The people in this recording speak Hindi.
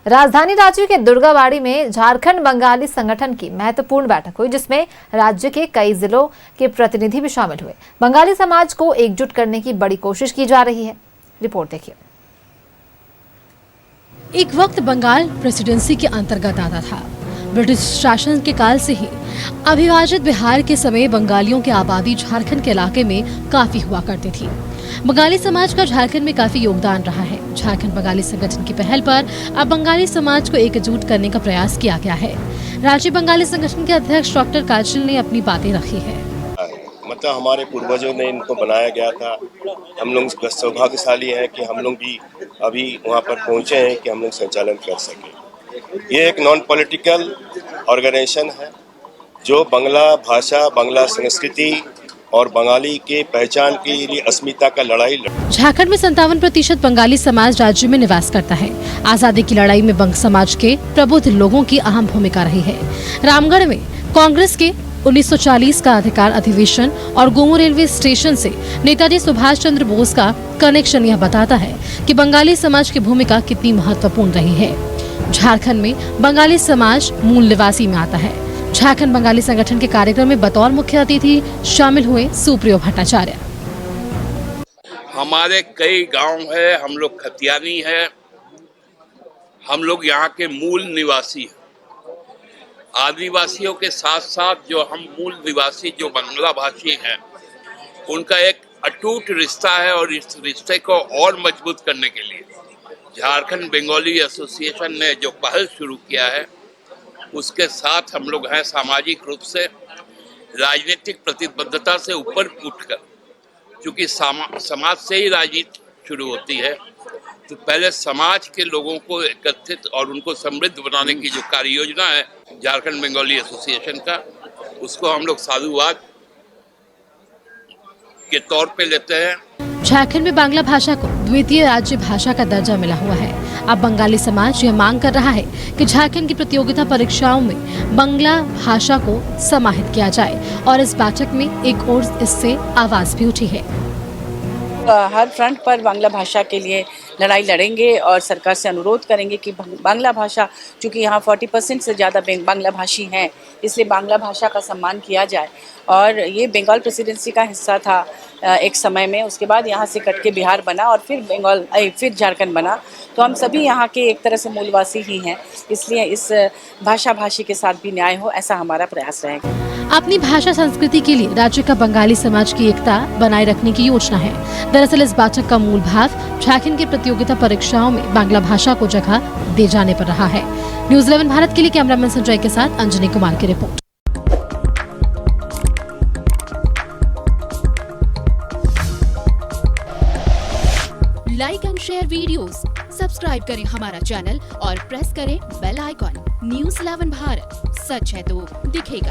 राजधानी रांची के दुर्गाबाड़ी में झारखंड बंगाली संगठन की महत्वपूर्ण बैठक हुई, जिसमें राज्य के कई जिलों के प्रतिनिधि भी शामिल हुए। बंगाली समाज को एकजुट करने की बड़ी कोशिश की जा रही है। रिपोर्ट देखिए। एक वक्त बंगाल प्रेसिडेंसी के अंतर्गत आता था। ब्रिटिश शासन के काल से ही अविभाजित बिहार के समय बंगालियों की आबादी झारखंड के इलाके में काफी हुआ करती थी। बंगाली समाज का झारखंड में काफी योगदान रहा है। झारखंड बंगाली संगठन की पहल पर अब बंगाली समाज को एकजुट करने का प्रयास किया गया है। राज्य बंगाली संगठन के अध्यक्ष डॉक्टर काजल ने अपनी बातें रखी है। मतलब हमारे पूर्वजों ने इनको बनाया गया था। हम लोग सौभाग्यशाली हैं कि हम लोग भी अभी वहाँ पर पहुँचे हैं कि हम लोग संचालन कर सकें। ये एक नॉन पॉलिटिकल ऑर्गेनाइजेशन है जो बांग्ला भाषा, बांग्ला संस्कृति और बंगाली के पहचान के लिए अस्मिता का लड़ाई झारखंड में 57% बंगाली समाज राज्य में निवास करता है। आजादी की लड़ाई में बंग समाज के प्रबुद्ध लोगों की अहम भूमिका रही है। रामगढ़ में कांग्रेस के 1940 का अधिकार अधिवेशन और गोमू रेलवे स्टेशन से नेताजी सुभाष चंद्र बोस का कनेक्शन यह बताता है कि बंगाली समाज की भूमिका कितनी महत्वपूर्ण रही है। झारखंड में बंगाली समाज मूल निवासी में आता है। झारखंड बंगाली संगठन के कार्यक्रम में बतौर मुख्य अतिथि शामिल हुए सुप्रियो भट्टाचार्य। हमारे कई गांव है, हम लोग खतियानी है, हम लोग यहाँ के मूल निवासी हैं। आदिवासियों के साथ साथ जो हम मूल निवासी जो बांग्ला भाषी हैं, उनका एक अटूट रिश्ता है और इस रिश्ते को और मजबूत करने के लिए झारखंड बंगाली एसोसिएशन ने जो पहल शुरू किया है, उसके साथ हम लोग हैं। सामाजिक रूप से राजनीतिक प्रतिबद्धता से ऊपर उठकर, क्योंकि समाज से ही राजनीति शुरू होती है, तो पहले समाज के लोगों को एकत्रित और उनको समृद्ध बनाने की जो कार्य योजना है झारखंड बंगाली एसोसिएशन का, उसको हम लोग साधुवाद के तौर पे लेते हैं। झारखंड में बांग्ला भाषा को द्वितीय राज्य भाषा का दर्जा मिला हुआ है। अब बंगाली समाज यह मांग कर रहा है कि झारखंड की प्रतियोगिता परीक्षाओं में बांग्ला भाषा को समाहित किया जाए और इस बैठक में एक और इससे आवाज भी उठी है। हर फ्रंट पर बांग्ला भाषा के लिए लड़ाई लड़ेंगे और सरकार से अनुरोध करेंगे कि बांग्ला भाषा, चूँकि यहाँ 40% से ज़्यादा बांग्ला भाषी हैं, इसलिए बांग्ला भाषा का सम्मान किया जाए। और ये बंगाल प्रेसिडेंसी का हिस्सा था एक समय में, उसके बाद यहाँ से कट के बिहार बना और फिर झारखंड बना। तो हम सभी यहाँ के एक तरह से मूलवासी ही हैं, इसलिए इस भाषा भाषी के साथ भी न्याय हो, ऐसा हमारा प्रयास रहेगा। अपनी भाषा संस्कृति के लिए राज्य का बंगाली समाज की एकता बनाए रखने की योजना है। दरअसल इस बैठक का मूल भाव झारखंड की प्रतियोगिता परीक्षाओं में बांग्ला भाषा को जगह दे जाने पर रहा है। न्यूज़ 11 भारत के लिए कैमरामैन संजय के साथ अंजनी कुमार की report. Like and share videos, subscribe करें हमारा चैनल और प्रेस करें बेल आइकॉन। न्यूज़ 11 भारत, सच है तो दिखेगा।